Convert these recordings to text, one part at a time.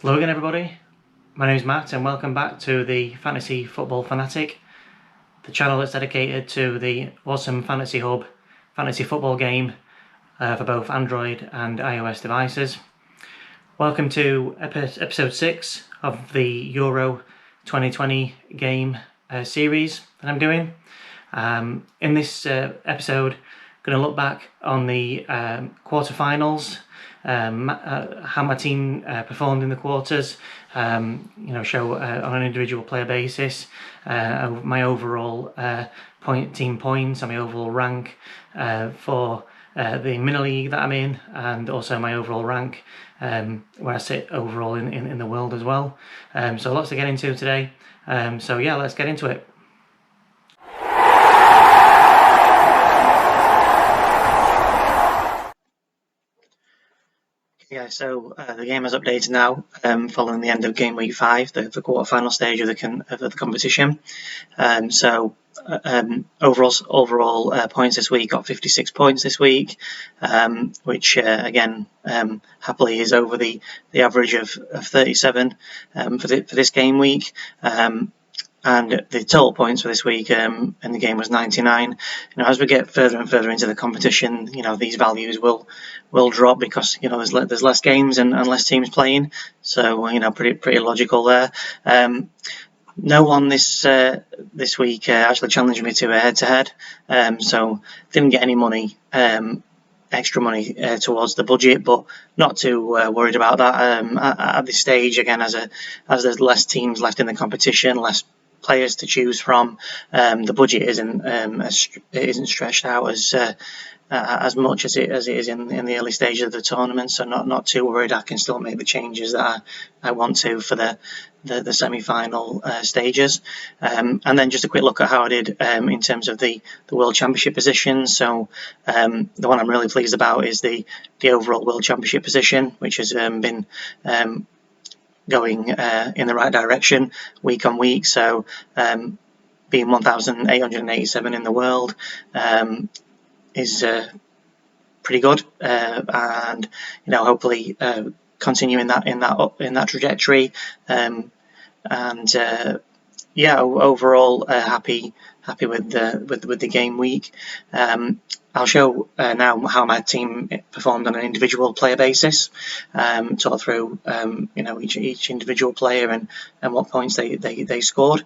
Hello again everybody, my name is Matt and welcome back to the Fantasy Football Fanatic, the channel that's dedicated to the awesome Fantasy Hub fantasy football game for both Android and iOS devices. Welcome to episode 6 of the Euro 2020 game series that I'm doing. In this episode, I'm going to look back on the quarterfinals, how my team performed in the quarters, show on an individual player basis my overall team points and my overall rank for the mini league that I'm in, and also my overall rank where I sit overall in the world as well. So lots to get into today. So yeah, let's get into it. Yeah, so the game has updated now following the end of Gameweek 5, the quarter-final stage of the competition. Overall points this week, got 56 points this week, which again happily is over the average of 37 for this game week. And the total points for this week in the game was 99. As we get further and further into the competition, these values will drop because there's less games and less teams playing. So pretty logical there. No one this week actually challenged me to a head-to-head, so didn't get any money, extra money towards the budget, but not too worried about that at this stage. Again, as there's less teams left in the competition, less players to choose from, the budget isn't stretched out as much as it is in the early stages of the tournament. So not too worried. I can still make the changes that I want to for the semi-final stages. And then just a quick look at how I did in terms of the World Championship positions. So the one I'm really pleased about is the overall World Championship position, which has been going in the right direction week on week. So being 1,887 in the world is pretty good, and hopefully continue in that trajectory. Overall happy with the game week. I'll show now how my team performed on an individual player basis, talk through each individual player and what points they scored.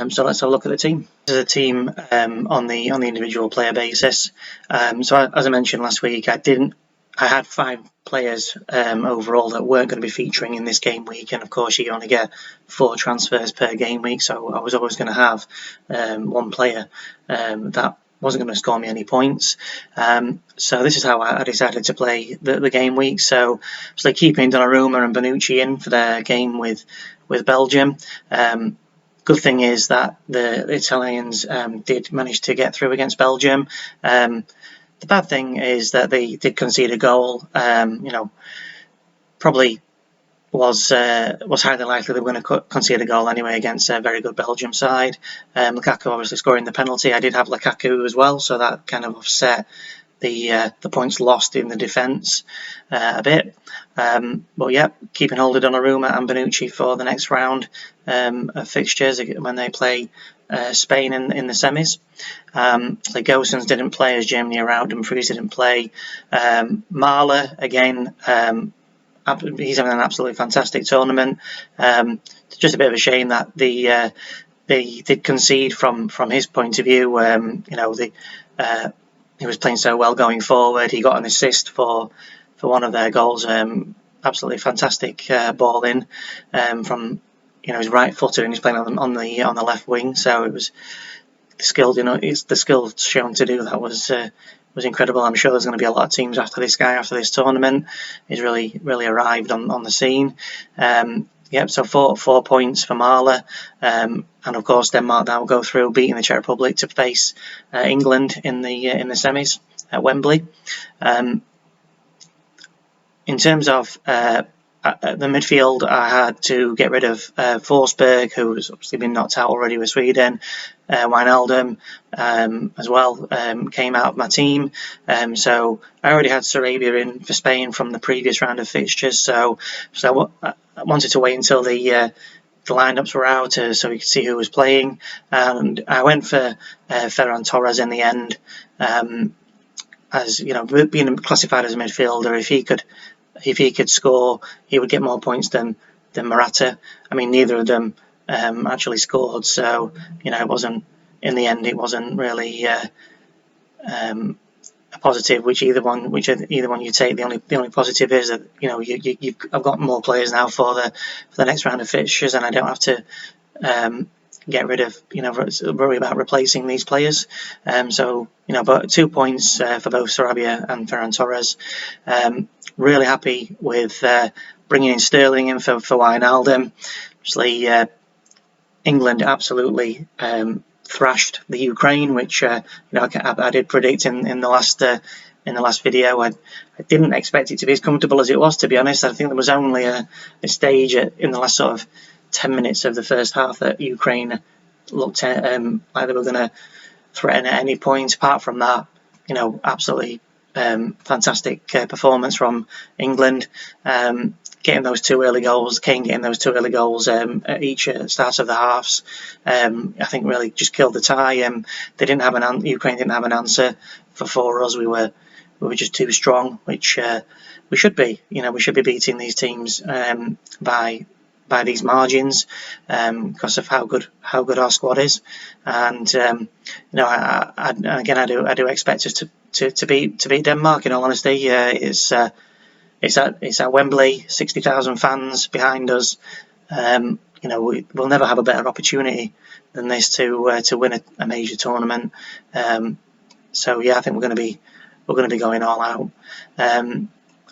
So let's have a look at the team. This is a team on the individual player basis. So as I mentioned last week, I had 5 players overall that weren't going to be featuring in this game week, and of course you only get 4 transfers per game week, so I was always going to have one player that wasn't going to score me any points. So this is how I decided to play the game week. So keeping Donnarumma and Bonucci in for their game with Belgium. Good thing is that the Italians did manage to get through against Belgium. The bad thing is that they did concede a goal. Probably was highly likely they were going to concede a goal anyway against a very good Belgium side. Lukaku obviously scoring the penalty. I did have Lukaku as well, so that kind of offset the points lost in the defence a bit. But yeah, keeping hold of Donnarumma and Bonucci for the next round of fixtures when they play Spain in the semis. Gosens didn't play as Germany around him. Dumfries didn't play. Mahler again. He's having an absolutely fantastic tournament. It's just a bit of a shame that they did concede from his point of view. He was playing so well going forward. He got an assist for one of their goals. Absolutely fantastic ball in from his right footer, and he's playing on the left wing. So it was the skill shown to do that was incredible. I'm sure there's going to be a lot of teams after this guy, after this tournament. He's really arrived on the scene. So 4 points for Mahler, and of course Denmark now will go through, beating the Czech Republic to face England in the semis at Wembley. In terms of at the midfield, I had to get rid of Forsberg, who's obviously been knocked out already with Sweden. Wijnaldum as well came out of my team. So I already had Sarabia in for Spain from the previous round of fixtures. So I wanted to wait until the lineups were out so we could see who was playing. And I went for Ferran Torres in the end. As you know, being classified as a midfielder, if he could score, he would get more points than Morata. I mean, neither of them actually scored, so you know, it wasn't really a positive. Either one you take. The only positive is that you know I've got more players now for the next round of fixtures, and I don't have to get rid of, worry about replacing these players. So, but 2 points for both Sarabia and Ferran Torres. Really happy with bringing in Sterling in for Wijnaldum. Obviously, England absolutely thrashed the Ukraine, which I did predict in the last video. I didn't expect it to be as comfortable as it was, to be honest. I think there was only a stage in the last sort of 10 minutes of the first half that Ukraine looked like they were going to threaten at any point. Apart from that, absolutely fantastic performance from England. Getting those 2 early goals, Kane getting those 2 early goals at each start of the halves, I think really just killed the tie. Ukraine didn't have an answer for us. We were just too strong, which we should be. We should be beating these teams by these margins because of how good our squad is, and I do expect us to beat Denmark. In all honesty, it's at Wembley, 60,000 fans behind us. We'll never have a better opportunity than this to win a major tournament. So yeah, I think we're going to be going all out.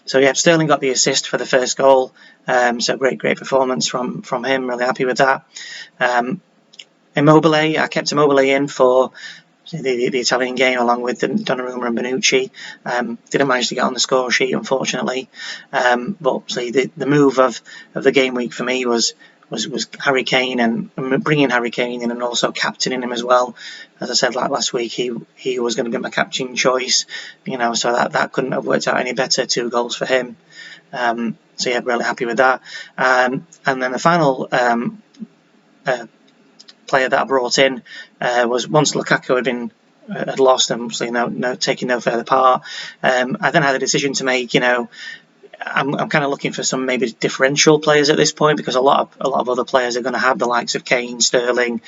So yeah, Sterling got the assist for the first goal. So great performance from him. Really happy with that. Immobile, I kept Immobile in for the Italian game along with Donnarumma and Bonucci. Didn't manage to get on the score sheet, unfortunately. But obviously the move of the game week for me was Harry Kane, and bringing Harry Kane in and also captaining him as well. As I said, like last week, he was going to be my captain choice. So that couldn't have worked out any better. 2 goals for him. So yeah, really happy with that. And then the final player that I brought in was, once Lukaku had lost and obviously taking no further part. I then had a decision to make. I'm kind of looking for some maybe differential players at this point, because a lot of other players are going to have the likes of Kane, Sterling,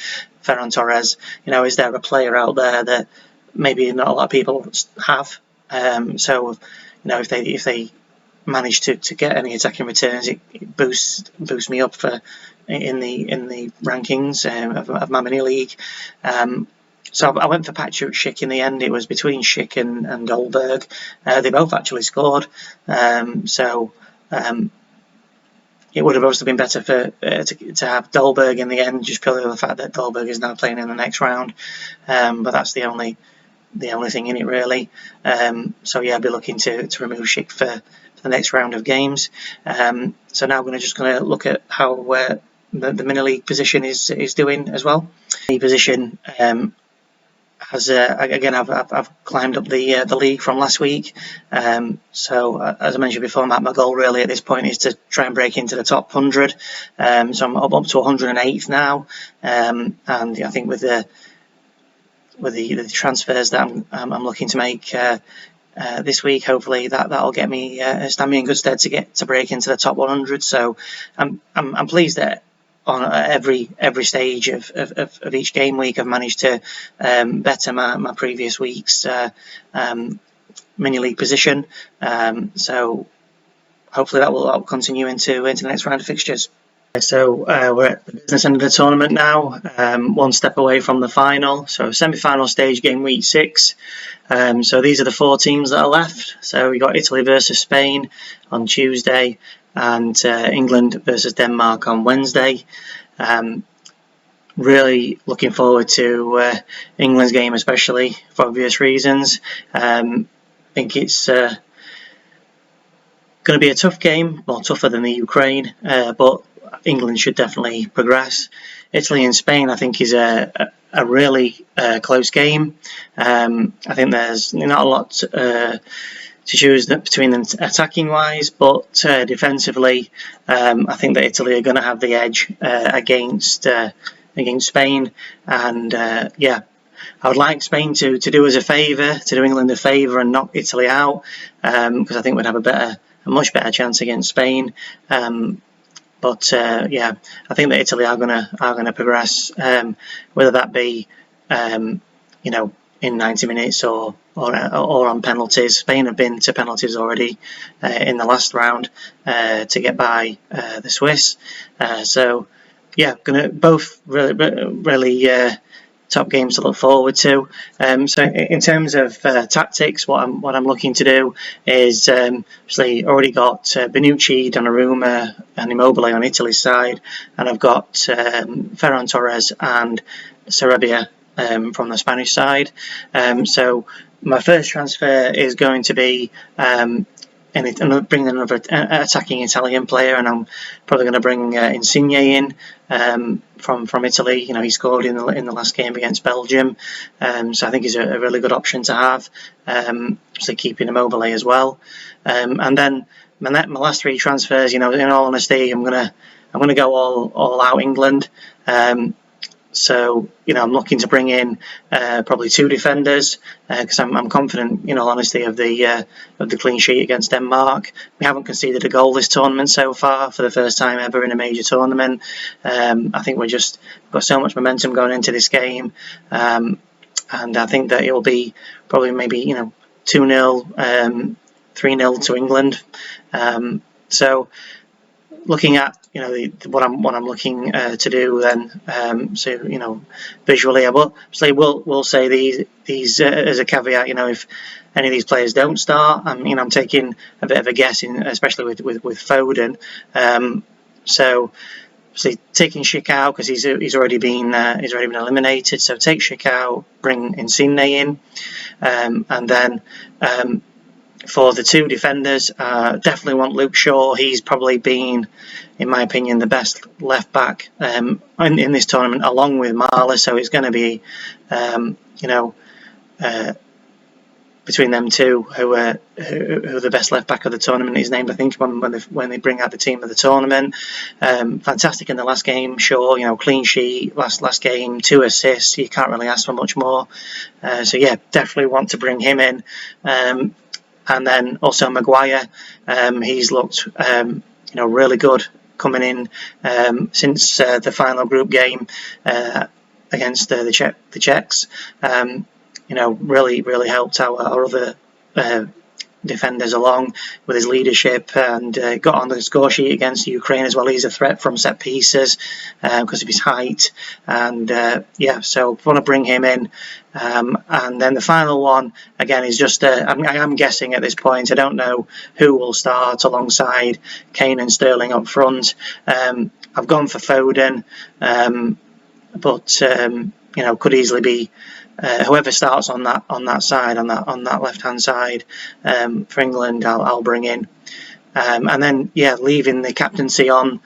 Ferran Torres. Is there a player out there that maybe not a lot of people have? So if they manage to get any attacking returns, it boosts me up in the rankings of my mini league. So I went for Patrick Schick in the end. It was between Schick and Dolberg. They both actually scored. So it would have obviously been better to have Dolberg in the end, just purely the fact that Dolberg is now playing in the next round. But that's the only thing in it, really. So yeah, I'll be looking to remove Schick for the next round of games. So now we're just going to look at how the mini league position is doing as well. The position has again, I've climbed up the league from last week. So as I mentioned before, my goal really at this point is to try and break into the top 100. So I'm up to 108th now, and I think with the transfers that I'm looking to make this week, hopefully that'll get me stand me in good stead to break into the top 100. So I'm pleased that on every stage of each game week I've managed to better my previous week's mini league position. So hopefully that will continue into the next round of fixtures. So we're at the business end of the tournament now, one step away from the final. So semi-final stage, game week 6. So these are the 4 teams that are left. So we got Italy versus Spain on Tuesday, and England versus Denmark on Wednesday. Really looking forward to England's game, especially for obvious reasons. I think it's going going to be a tough game, more tougher than the Ukraine, but England should definitely progress. Italy and Spain, I think, is a really close game. I think there's not a lot to choose between them attacking wise, but defensively, I think that Italy are going to have the edge against Spain, and I would like Spain to do us a favour, to do England a favour and knock Italy out, because I think we'd have a much better chance against Spain. But I think that Italy are gonna progress, whether that be in 90 minutes or on penalties. Spain have been to penalties already in the last round to get by the Swiss. Gonna both really top games to look forward to. So in terms of tactics, what I'm looking to do is obviously already got Bonucci, Donnarumma and Immobile on Italy's side, and I've got Ferran Torres and Sarabia from the Spanish side. So my first transfer is going to be bring another attacking Italian player, and I'm probably going to bring Insigne in from Italy. He scored in the last game against Belgium, so I think he's a really good option to have. Obviously keeping Immobile as well, and then my last three transfers. In all honesty, I'm gonna go all out England. So I'm looking to bring in probably two defenders because I'm confident, in all honesty, of the clean sheet against Denmark. We haven't conceded a goal this tournament so far for the first time ever in a major tournament. I think we've got so much momentum going into this game, and I think that it will be probably maybe 2-0, 3-0 to England. So looking at what I'm looking to do then, visually, I will say these as a caveat. If any of these players don't start, I'm taking a bit of a guess, especially with Foden. So obviously taking Schick out because he's already been eliminated. So take Schick out, bring Insigne in, and then. For the two defenders, definitely want Luke Shaw. He's probably been, in my opinion, the best left back in this tournament, along with Marler. So it's going to be, between them two, who are the best left back of the tournament is named, I think, when they bring out the team of the tournament. Fantastic in the last game, Shaw. Clean sheet last game, 2 assists. You can't really ask for much more. Definitely want to bring him in. And then also Maguire, he's looked really good coming in since the final group game against the Czechs. Really helped our other defenders along with his leadership, and got on the score sheet against Ukraine as well. He's a threat from set pieces because of his height, and so I want to bring him in. And then the final one again is just I am guessing at this point. I don't know who will start alongside Kane and Sterling up front. I've gone for Foden, but could easily be whoever starts on that side, on that left hand side for England. I'll bring in, and then leaving the captaincy on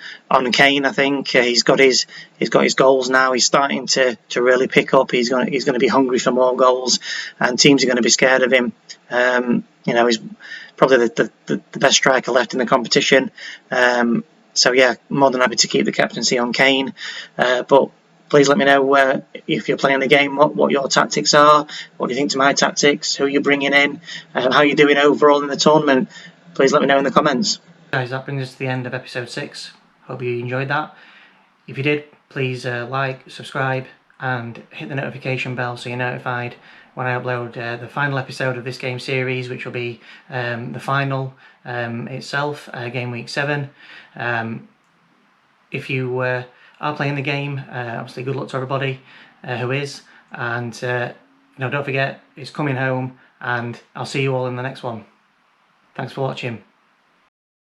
Kane. I think he's got his goals now. He's starting to really pick up. He's going to be hungry for more goals, and teams are going to be scared of him. He's probably the best striker left in the competition. More than happy to keep the captaincy on Kane, but. Please let me know if you're playing the game, what your tactics are, what do you think to my tactics, who you're bringing in, how you're doing overall in the tournament. Please let me know in the comments. Guys, that brings us to the end of episode 6. Hope you enjoyed that. If you did, please like, subscribe and hit the notification bell so you're notified when I upload the final episode of this game series, which will be the final itself, Game Week 7. If you are playing the game, obviously good luck to everybody who is, and don't forget, it's coming home, and I'll see you all in the next one. Thanks for watching.